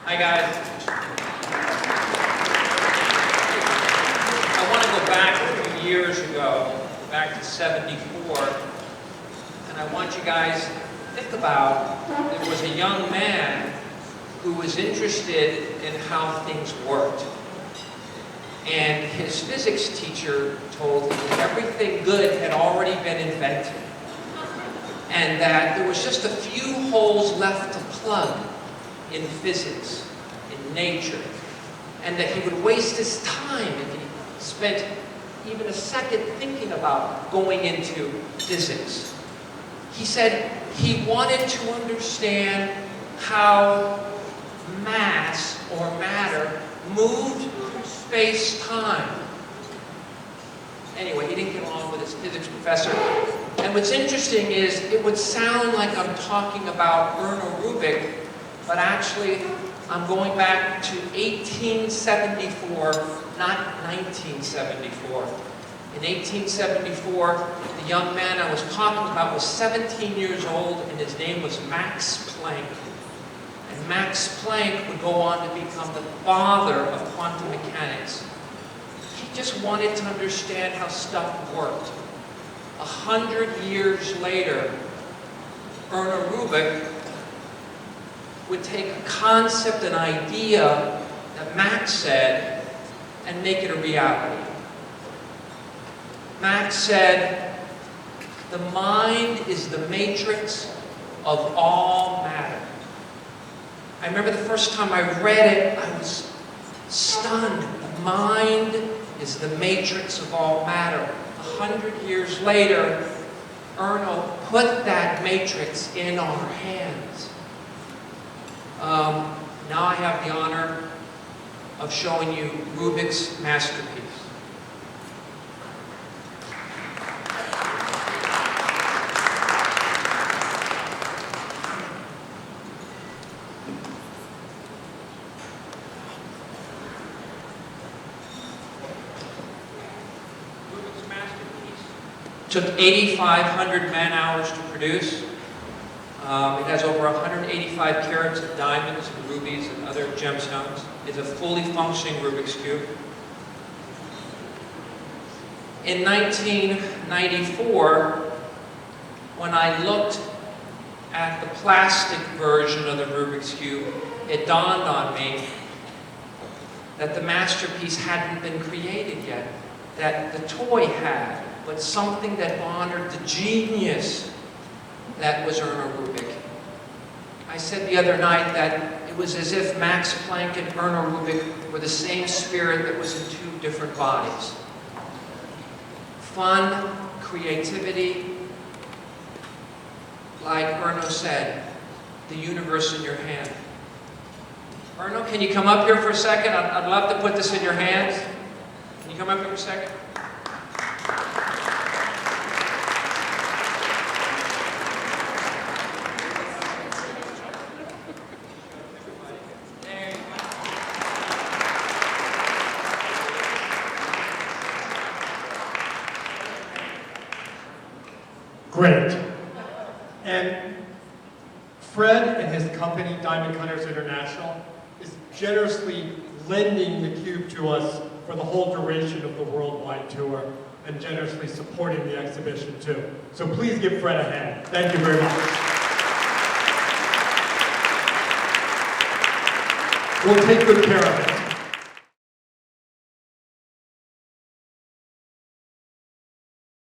Hi guys. I want to go back a few years ago, back to '74, and I want you guys to think about, there was a young man who was interested in how things worked. And his physics teacher told him that everything good had already been invented, and that there was just a few holes left to plug in physics, in nature, and that he would waste his time if he spent even a second thinking about going into physics. He said he wanted to understand how mass or matter moved through space-time. Anyway, he didn't get along with his physics professor. And what's interesting is it would sound like I'm talking about Erno Rubik, but actually I'm going back to 1874, not 1974. In 1874, the young man I was talking about was 17 years old, and his name was Max Planck. And Max Planck would go on to become the father of quantum mechanics. He just wanted to understand how stuff worked. 100 years later, Erno Rubik would take a concept, an idea that Max said, and make it a reality. Max said, the mind is the matrix of all matter. I remember the first time I read it, I was stunned. The mind is the matrix of all matter. 100 years later, Erno put that matrix in our hands. Now I have the honor of showing you Rubik's masterpiece. Rubik's masterpiece took 8,500 man-hours to produce. It has over 185 carats of diamonds and rubies and other gemstones. It's a fully functioning Rubik's Cube. In 1994, when I looked at the plastic version of the Rubik's Cube, it dawned on me that the masterpiece hadn't been created yet, that the toy had, but something that honored the genius that was Erno Rubik. I said the other night that it was as if Max Planck and Erno Rubik were the same spirit that was in two different bodies. Fun, creativity, like Erno said, the universe in your hand. Erno, can you come up here for a second? I'd love to put this in your hands. Can you come up here for a second? Great. And Fred and his company, Diamond Cutters International, is generously lending the cube to us for the whole duration of the worldwide tour and generously supporting the exhibition too. So please give Fred a hand. Thank you very much. We'll take good care of it.